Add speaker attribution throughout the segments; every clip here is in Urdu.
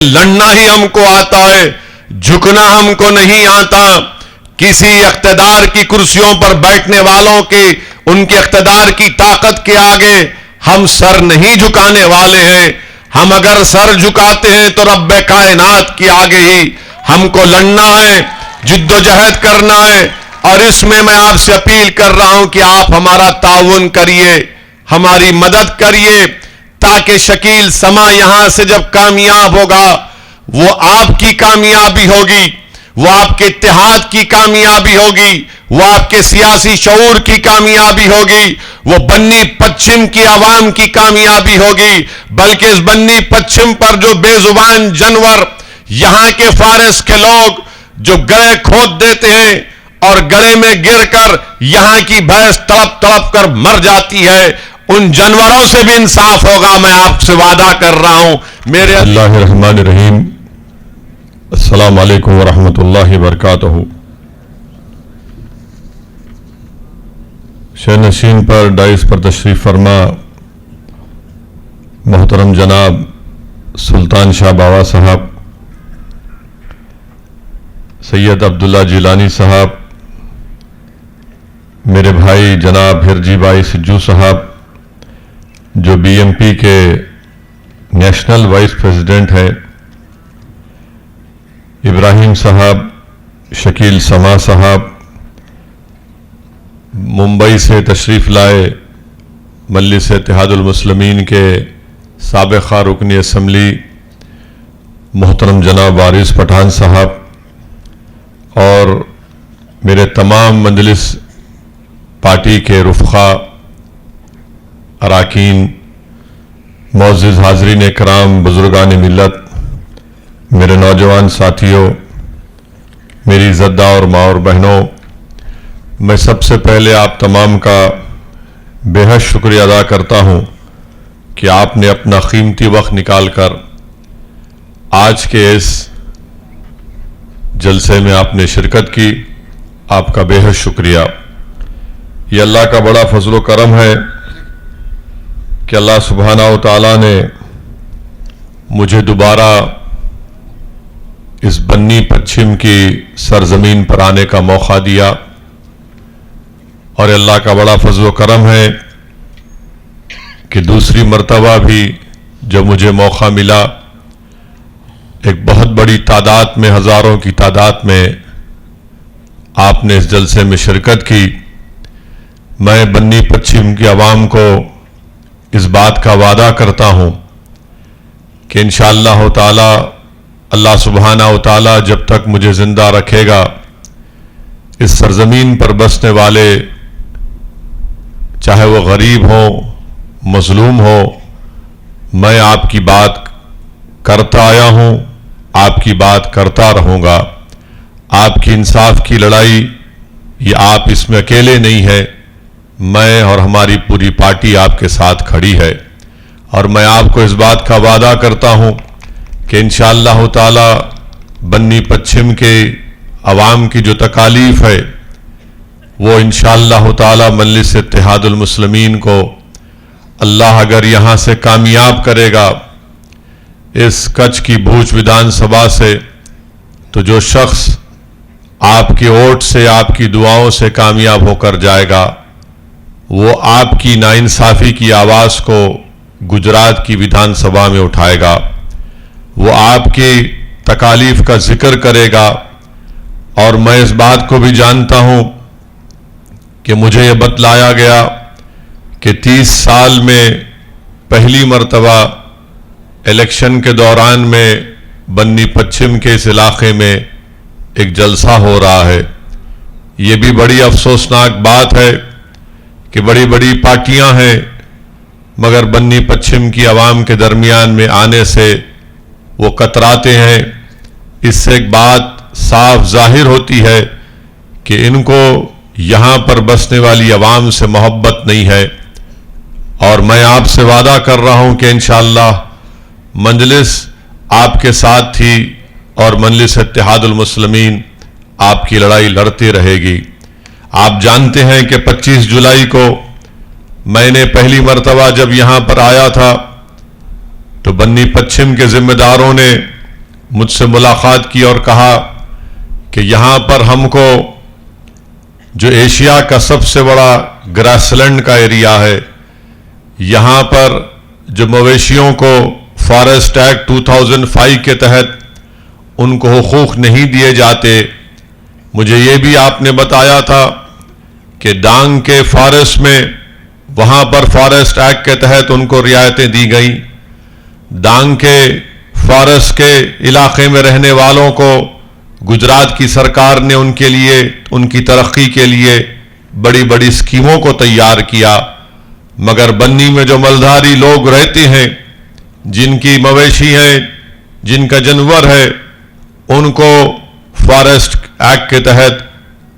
Speaker 1: لڑنا ہی ہم کو آتا ہے، جھکنا ہم کو نہیں آتا۔ کسی اقتدار کی کرسیوں پر بیٹھنے والوں کے ان کے اقتدار کی طاقت کے آگے ہم سر نہیں جھکانے والے ہیں۔ ہم اگر سر جھکاتے ہیں تو رب کائنات کے آگے ہی ہم کو لڑنا ہے، جد و جہد کرنا ہے۔ اور اس میں آپ سے اپیل کر رہا ہوں کہ آپ ہمارا تعاون کریے، ہماری مدد کریے، تاکہ شکیل سما یہاں سے جب کامیاب ہوگا وہ آپ کی کامیابی ہوگی، وہ آپ کے اتحاد کی کامیابی ہوگی، وہ آپ کے سیاسی شعور کی کامیابی ہوگی، وہ بنی پچھم کی عوام کی کامیابی ہوگی۔ بلکہ اس بنی پچھم پر جو بے زبان جانور یہاں کے فارس کے لوگ جو گڑے کھود دیتے ہیں اور گڑے میں گر کر یہاں کی بھینس تڑپ تڑپ کر مر جاتی ہے، ان جانوروں سے بھی انصاف ہوگا، میں آپ سے وعدہ کر رہا ہوں۔ میرے
Speaker 2: اللہ الرحمن الرحیم۔ السلام علیکم ورحمۃ اللہ وبرکاتہ۔ شہنشین پر ڈائس پر تشریف فرما محترم جناب سلطان شاہ باوا صاحب، سید عبداللہ جیلانی صاحب، میرے بھائی جناب ہرجی بھائی سجو صاحب جو بی ایم پی کے نیشنل وائس پریزیڈنٹ ہیں، ابراہیم صاحب، شکیل سما صاحب، ممبئی سے تشریف لائے مجلس اتحاد المسلمین کے سابقہ رکن اسمبلی محترم جناب وارث پٹھان صاحب، اور میرے تمام مجلس پارٹی کے رفقا، اراکین، معزز حاضرین کرام، بزرگان ملت، میرے نوجوان ساتھیوں، میری زدہ اور ماں اور بہنوں، میں سب سے پہلے آپ تمام کا بے حد شکریہ ادا کرتا ہوں کہ آپ نے اپنا قیمتی وقت نکال کر آج کے اس جلسے میں آپ نے شرکت کی۔ آپ کا بے حد شکریہ۔ یہ اللہ کا بڑا فضل و کرم ہے کہ اللہ سبحانہ و تعالیٰ نے مجھے دوبارہ اس بنی پچھم کی سرزمین پر آنے کا موقع دیا، اور اللہ کا بڑا فضل و کرم ہے کہ دوسری مرتبہ بھی جب مجھے موقع ملا، ایک بہت بڑی تعداد میں، ہزاروں کی تعداد میں آپ نے اس جلسے میں شرکت کی۔ میں بنی پچھم کی عوام کو اس بات کا وعدہ کرتا ہوں کہ انشاءاللہ تعالی اللہ سبحانہ و تعالی جب تک مجھے زندہ رکھے گا، اس سرزمین پر بسنے والے چاہے وہ غریب ہوں، مظلوم ہو، میں آپ کی بات کرتا آیا ہوں، آپ کی بات کرتا رہوں گا۔ آپ کی انصاف کی لڑائی یہ آپ اس میں اکیلے نہیں ہیں، میں اور ہماری پوری پارٹی آپ کے ساتھ کھڑی ہے، اور میں آپ کو اس بات کا وعدہ کرتا ہوں کہ انشاءاللہ تعالی بنی پچھم کے عوام کی جو تکالیف ہے وہ انشاءاللہ تعالی مجلس اتحاد المسلمین کو اللہ اگر یہاں سے کامیاب کرے گا، اس کچھ کی بھوج ودھان سبھا سے، تو جو شخص آپ کے ووٹ سے، آپ کی دعاؤں سے کامیاب ہو کر جائے گا، وہ آپ کی ناانصافی کی آواز کو گجرات کی ودھان سبھا میں اٹھائے گا، وہ آپ کی تکالیف کا ذکر کرے گا۔ اور میں اس بات کو بھی جانتا ہوں کہ مجھے یہ بتلایا گیا کہ 30 سال میں پہلی مرتبہ الیکشن کے دوران میں بنی پچھم کے اس علاقے میں ایک جلسہ ہو رہا ہے۔ یہ بھی بڑی افسوسناک بات ہے کہ بڑی بڑی پارٹیاں ہیں مگر بنی پچھم کی عوام کے درمیان میں آنے سے وہ کتراتے ہیں۔ اس سے ایک بات صاف ظاہر ہوتی ہے کہ ان کو یہاں پر بسنے والی عوام سے محبت نہیں ہے، اور میں آپ سے وعدہ کر رہا ہوں کہ انشاءاللہ مجلس آپ کے ساتھ تھی، اور مجلس اتحاد المسلمین آپ کی لڑائی لڑتی رہے گی۔ آپ جانتے ہیں کہ 25 جولائی کو میں نے پہلی مرتبہ جب یہاں پر آیا تھا تو بنی پچھم کے ذمہ داروں نے مجھ سے ملاقات کی اور کہا کہ یہاں پر ہم کو جو ایشیا کا سب سے بڑا گراس لینڈ کا ایریا ہے، یہاں پر جو مویشیوں کو فارسٹ ایکٹ 2005 کے تحت ان کو حقوق نہیں دیے جاتے، مجھے یہ بھی آپ نے بتایا تھا کہ ڈانگ کے فارسٹ میں وہاں پر فارسٹ ایکٹ کے تحت ان کو رعایتیں دی گئیں، ڈانگ کے فارسٹ کے علاقے میں رہنے والوں کو گجرات کی سرکار نے ان کے لیے، ان کی ترقی کے لیے بڑی بڑی اسکیموں کو تیار کیا، مگر بنی میں جو مالداری لوگ رہتے ہیں، جن کی مویشی ہیں، جن کا جانور ہے، ان کو فارسٹ ایکٹ کے تحت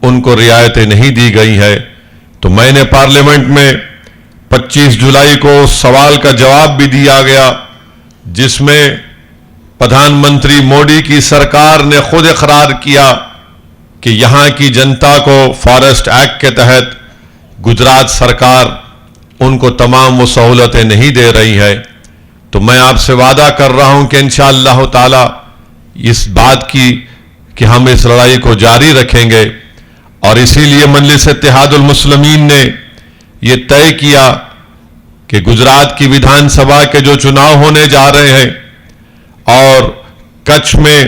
Speaker 2: ان کو رعایتیں نہیں دی گئی ہے۔ تو میں نے پارلیمنٹ میں 25 جولائی کو سوال کا جواب بھی دیا گیا، جس میں پردھان منتری موڈی کی سرکار نے خود اقرار کیا کہ یہاں کی جنتا کو فارسٹ ایکٹ کے تحت گجرات سرکار ان کو تمام وہ سہولتیں نہیں دے رہی ہے۔ تو میں آپ سے وعدہ کر رہا ہوں کہ انشاءاللہ تعالی اس بات کی کہ ہم اس لڑائی کو جاری رکھیں گے، اور اسی لیے مجلس اتحاد المسلمین نے یہ طے کیا کہ گجرات کی ویدھان سبھا کے جو چناؤ ہونے جا رہے ہیں، اور کچھ میں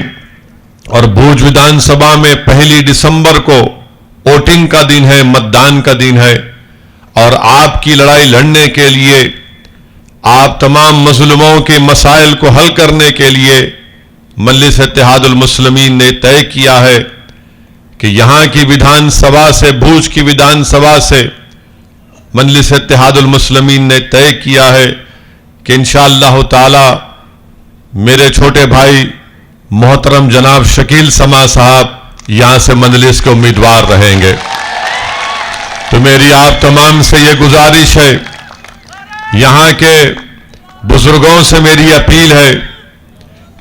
Speaker 2: اور بھوج ویدھان سبھا میں 1 دسمبر کو ووٹنگ کا دن ہے، متدان کا دن ہے، اور آپ کی لڑائی لڑنے کے لیے، آپ تمام مظلوموں کے مسائل کو حل کرنے کے لیے مجلس اتحاد المسلمین نے طے کیا ہے کہ یہاں کی ویدھان سبھا سے، بھوج کی ویدھان سبھا سے مجلس اتحاد المسلمین نے طے کیا ہے کہ انشاءاللہ تعالی میرے چھوٹے بھائی محترم جناب شکیل سما صاحب یہاں سے مجلس کے امیدوار رہیں گے۔ تو میری آپ تمام سے یہ گزارش ہے، یہاں کے بزرگوں سے میری اپیل ہے،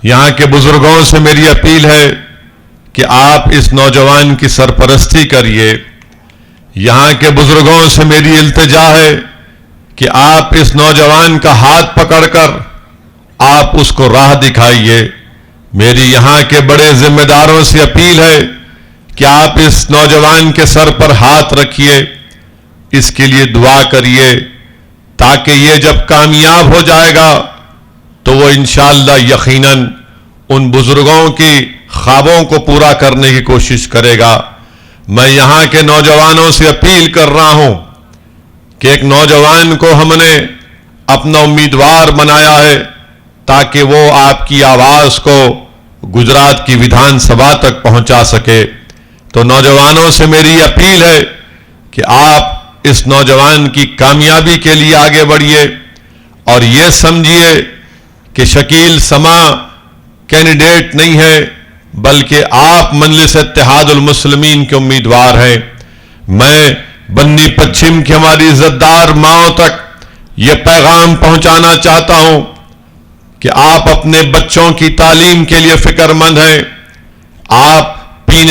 Speaker 2: یہاں کے بزرگوں سے میری اپیل ہے کہ آپ اس نوجوان کی سرپرستی کریے، یہاں کے بزرگوں سے میری التجا ہے کہ آپ اس نوجوان کا ہاتھ پکڑ کر آپ اس کو راہ دکھائیے۔ میری یہاں کے بڑے ذمہ داروں سے اپیل ہے کہ آپ اس نوجوان کے سر پر ہاتھ رکھیے، اس کے لیے دعا کریے، تاکہ یہ جب کامیاب ہو جائے گا تو وہ انشاءاللہ یقیناً ان بزرگوں کی خوابوں کو پورا کرنے کی کوشش کرے گا۔ میں یہاں کے نوجوانوں سے اپیل کر رہا ہوں کہ ایک نوجوان کو ہم نے اپنا امیدوار بنایا ہے تاکہ وہ آپ کی آواز کو گجرات کی ویدھان سبھا تک پہنچا سکے۔ تو نوجوانوں سے میری اپیل ہے کہ آپ اس نوجوان کی کامیابی کے لیے آگے بڑھیے، اور یہ سمجھیے کہ شکیل سما کینڈیڈیٹ نہیں ہے، بلکہ آپ مجلس اتحاد المسلمین کے امیدوار ہیں۔ میں بنی پچھم کی ہماری عزتدار ماؤں تک یہ پیغام پہنچانا چاہتا ہوں کہ آپ اپنے بچوں کی تعلیم کے لیے فکر مند ہیں، آپ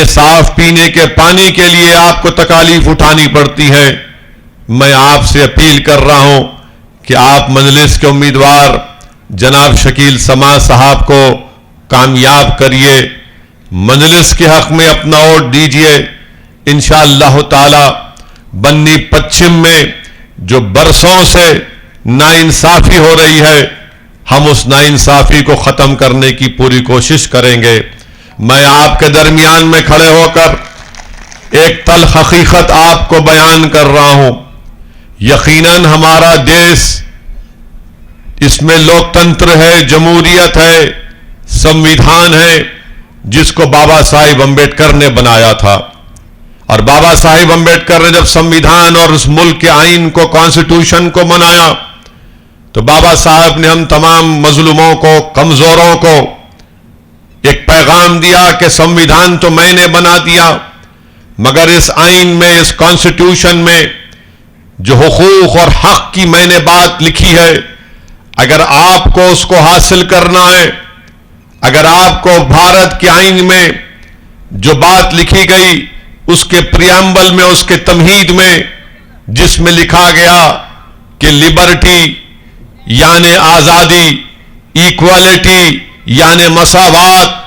Speaker 2: صاف پینے کے پانی کے لیے آپ کو تکالیف اٹھانی پڑتی ہے۔ میں آپ سے اپیل کر رہا ہوں کہ آپ مجلس کے امیدوار جناب شکیل سما صاحب کو کامیاب کریے، مجلس کے حق میں اپنا ووٹ دیجیے۔ انشاءاللہ تعالی بنی پچھم میں جو برسوں سے ناانصافی ہو رہی ہے، ہم اس ناانصافی کو ختم کرنے کی پوری کوشش کریں گے۔ میں آپ کے درمیان میں کھڑے ہو کر ایک تلخ حقیقت آپ کو بیان کر رہا ہوں۔ یقیناً ہمارا دیش، اس میں لوکتنتر ہے، جمہوریت ہے، سمویدھان ہے، جس کو بابا صاحب امبیڈکر نے بنایا تھا، اور بابا صاحب امبیڈکر نے جب سمویدھان اور اس ملک کے آئین کو، کانسٹیٹیوشن کو بنایا، تو بابا صاحب نے ہم تمام مظلوموں کو، کمزوروں کو ایک پیغام دیا کہ سمویدھان تو میں نے بنا دیا، مگر اس آئین میں، اس کانسٹیٹیوشن میں جو حقوق اور حق کی میں نے بات لکھی ہے، اگر آپ کو اس کو حاصل کرنا ہے، اگر آپ کو بھارت کے آئین میں جو بات لکھی گئی، اس کے پریامبل میں، اس کے تمہید میں، جس میں لکھا گیا کہ لبرٹی یعنی آزادی، ایکوالٹی یعنی مساوات،